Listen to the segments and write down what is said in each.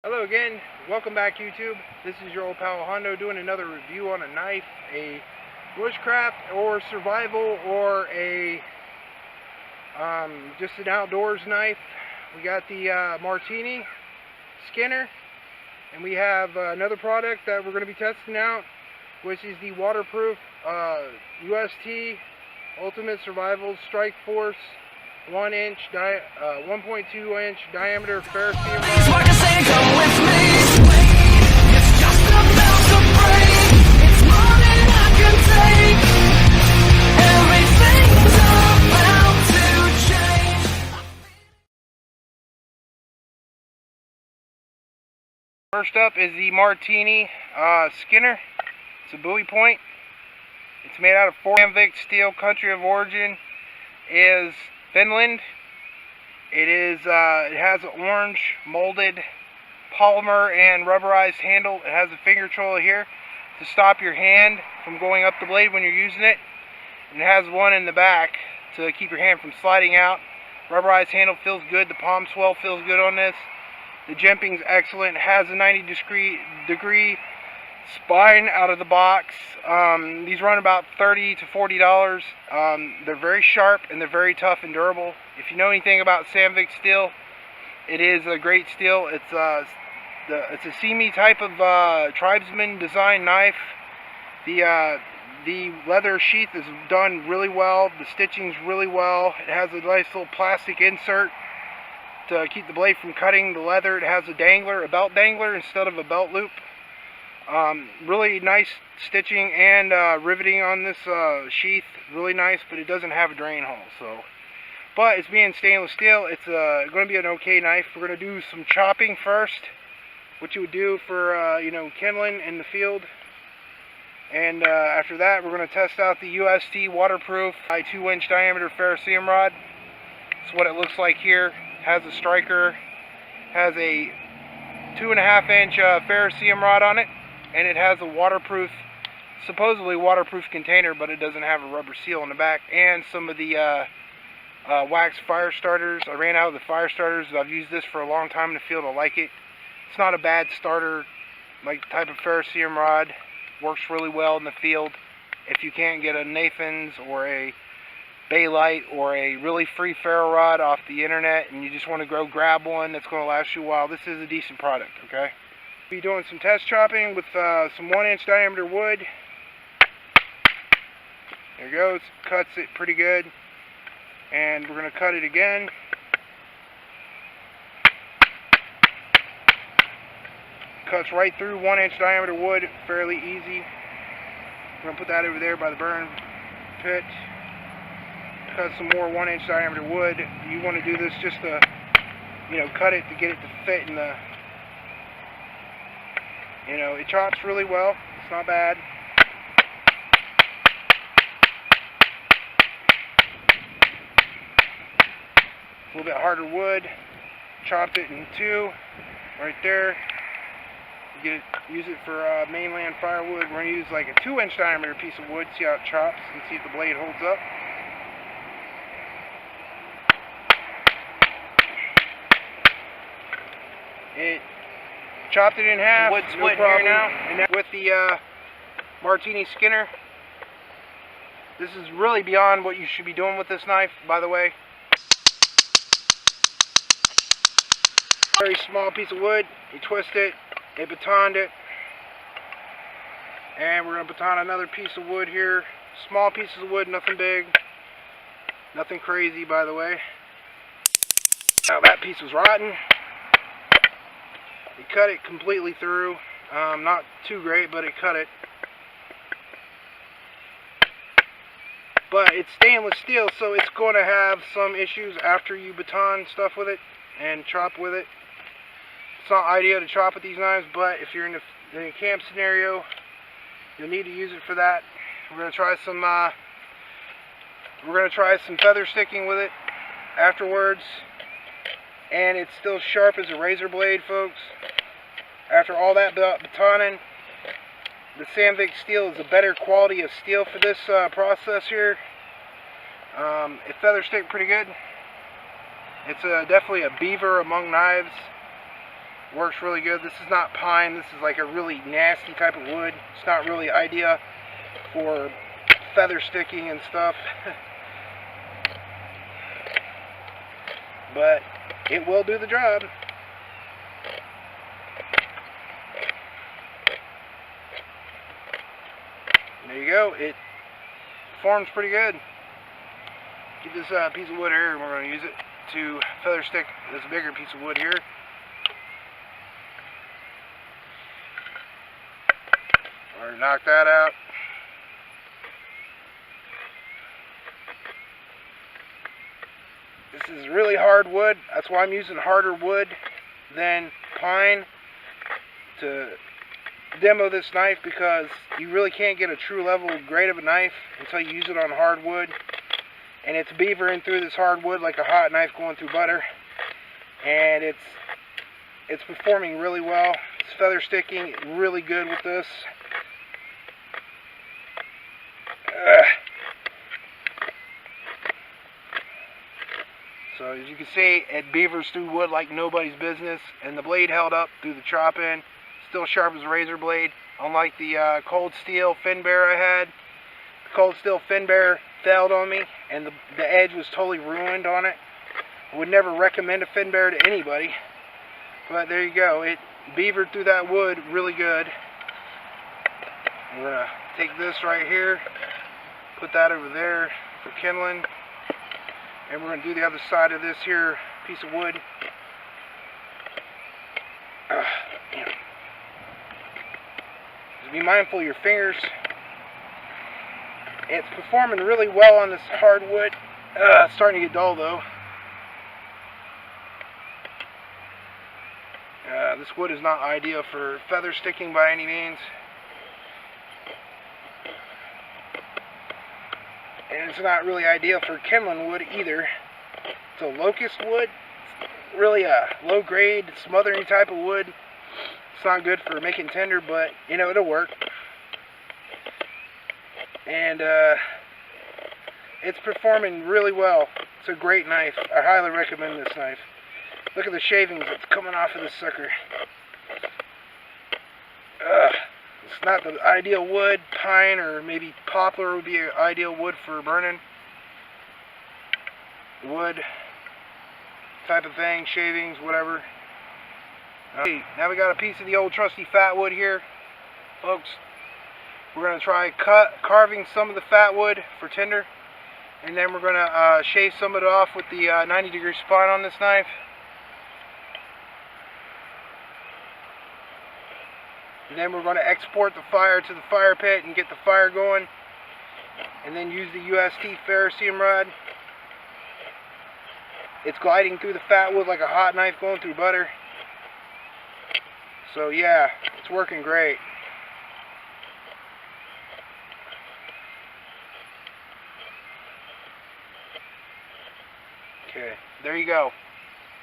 Hello again, welcome back YouTube. This is your old pal Hondo doing another review on a knife, a bushcraft or survival or a just an outdoors knife. We got the Marttiini Skinner, and we have another product that we're going to be testing out, which is the waterproof UST Ultimate Survival Strike Force 1.2 inch diameter ferro First up is the Marttiini Skinner. It's a Bowie point. It's made out of ferro steel. Country of origin is Finland. It has an orange molded polymer and rubberized handle. It has a finger controller here to stop your hand from going up the blade when you're using it. And it has one in the back to keep your hand from sliding out. Rubberized handle feels good. The palm swell feels good on this. The jimping's excellent. It has a 90-degree spine out of the box. These run about $30 to $40. They're very sharp and they're very tough and durable. If you know anything about Sandvik steel, it is a great steel. It's a seamy type of tribesman design knife. The leather sheath is done really well. The stitching's really well. It has a nice little plastic insert to keep the blade from cutting the leather. It has a dangler, a belt dangler instead of a belt loop. Really nice stitching and riveting on this sheath. Really nice, but it doesn't have a drain hole. But it's being stainless steel. It's going to be an okay knife. We're going to do some chopping first, what you would do for kindling in the field. And after that, we're going to test out the UST waterproof 2-inch diameter ferrocerium rod. That's what it looks like here. Has a striker, has a 2.5-inch ferrocerium rod on it, and it has a waterproof, supposedly waterproof container, but it doesn't have a rubber seal in the back, and some of the wax fire starters. I ran out of the fire starters. I've used this for a long time in the field. I like it. It's not a bad starter, like type of ferrocerium rod. Works really well in the field. If you can't get a Nathan's or a Baylite or a really free ferro rod off the internet and you just want to go grab one that's going to last you a while, this is a decent product, okay? We'll be doing some test chopping with some 1-inch diameter wood. There it goes. Cuts it pretty good. And we're going to cut it again. Cuts right through 1-inch diameter wood, fairly easy. We're going to put that over there by the burn pit. Cut some more 1-inch diameter wood. You want to do this just to, cut it to get it to fit in the, it chops really well. It's not bad. A little bit harder wood. Chopped it in two, right there. Use it for mainland firewood. We're going to use like a 2-inch diameter piece of wood. See how it chops and see if the blade holds up. It chopped it in half. Wood split here now. And with the Marttiini Skinner, this is really beyond what you should be doing with this knife, by the way. Very small piece of wood. You twist it, it batoned it, and we're going to baton another piece of wood here. Small pieces of wood, nothing big, nothing crazy, by the way. Now that piece was rotten. It cut it completely through. Not too great, but it cut it. But it's stainless steel, so it's going to have some issues after you baton stuff with it and chop with it. It's not ideal to chop with these knives, but if you're in a camp scenario, you'll need to use it for that. We're going to try some feather sticking with it afterwards. And it's still sharp as a razor blade, folks. After all that batoning, the Sandvik steel is a better quality of steel for this process here. It feather stick pretty good. It's definitely a beaver among knives. Works really good. This is not pine. This is like a really nasty type of wood. It's not really ideal for feather sticking and stuff. But it will do the job. There you go. It forms pretty good. Get this piece of wood here, and we're going to use it to feather stick this bigger piece of wood here. Or knock that out. This is really hard wood. That's why I'm using harder wood than pine to demo this knife, because you really can't get a true level grade of a knife until you use it on hardwood. And it's beavering through this hardwood like a hot knife going through butter. And it's performing really well. It's feather sticking really good with this. So as you can see, it beavers through wood like nobody's business, and the blade held up through the chop-in. Still sharp as a razor blade, unlike the cold steel fin bear I had. The cold steel fin bear failed on me, and the edge was totally ruined on it. I would never recommend a fin bear to anybody, but there you go. It beavered through that wood really good. We're going to take this right here, put that over there for kindling, and we're going to do the other side of this here piece of wood. Just be mindful of your fingers. It's performing really well on this hardwood. It's starting to get dull though. This wood is not ideal for feather sticking by any means. And it's not really ideal for kindling wood either. It's a locust wood. It's really a low grade smothering type of wood. It's not good for making tinder, but you know, it'll work. And it's performing really well. It's a great knife. I highly recommend this knife. Look at the shavings that's coming off of this sucker. It's not the ideal wood. Pine or maybe poplar would be an ideal wood for burning. Wood type of thing, shavings, whatever. Okay, now we got a piece of the old trusty fat wood here, folks. We're going to try carving some of the fat wood for tinder, and then we're going to shave some of it off with the 90-degree spine on this knife. And then we're going to export the fire to the fire pit and get the fire going, and then use the UST ferrocerium rod. It's gliding through the fat wood like a hot knife going through butter. So yeah, it's working great. Okay, there you go.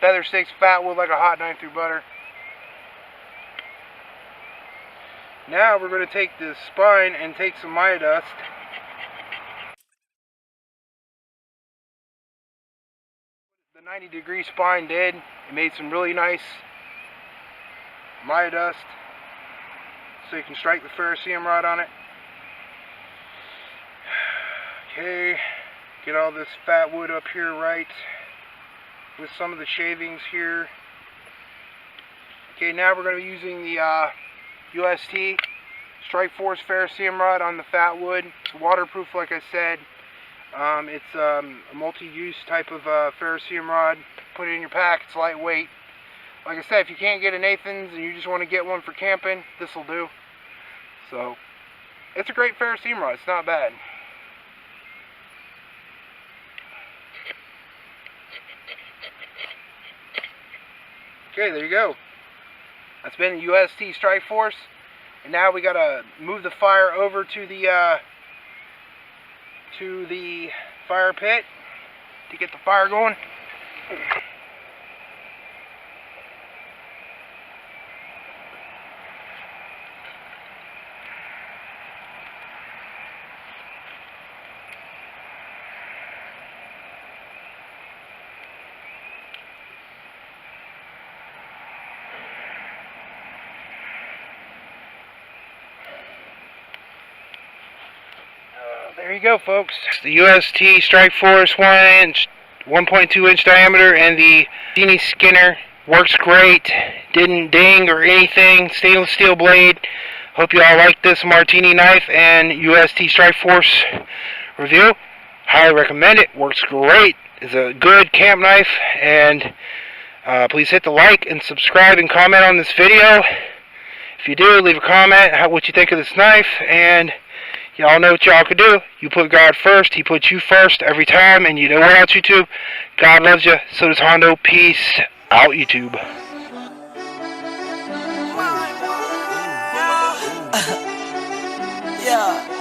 Feather sticks fat wood like a hot knife through butter. Now we're going to take this spine and take some Maya dust. The 90-degree spine did. It made some really nice Maya dust, so you can strike the ferrocerium rod on it. Okay, get all this fat wood up here right with some of the shavings here. Okay, now we're going to be using the UST Strike Force ferrocerium rod on the fat wood. It's waterproof, like I said. It's a multi-use type of ferrocerium rod. Put it in your pack. It's lightweight. Like I said, if you can't get a Nathan's and you just want to get one for camping, this will do. So, it's a great ferrocerium rod. It's not bad. Okay, there you go. That's been the UST Strike Force. And now we gotta move the fire over to the fire pit to get the fire going. There you go, folks. The UST Strike Force 1.2 inch diameter, and the Marttiini Skinner works great. Didn't ding or anything. Stainless steel blade. Hope you all like this Marttiini knife and UST Strike Force review. Highly recommend it. Works great. It's a good camp knife, and please hit the like and subscribe and comment on this video. If you do, leave a comment what you think of this knife, and y'all know what y'all can do. You put God first, He puts you first every time, and you know what else, YouTube? God loves you, so does Hondo. Peace out, YouTube. Yeah.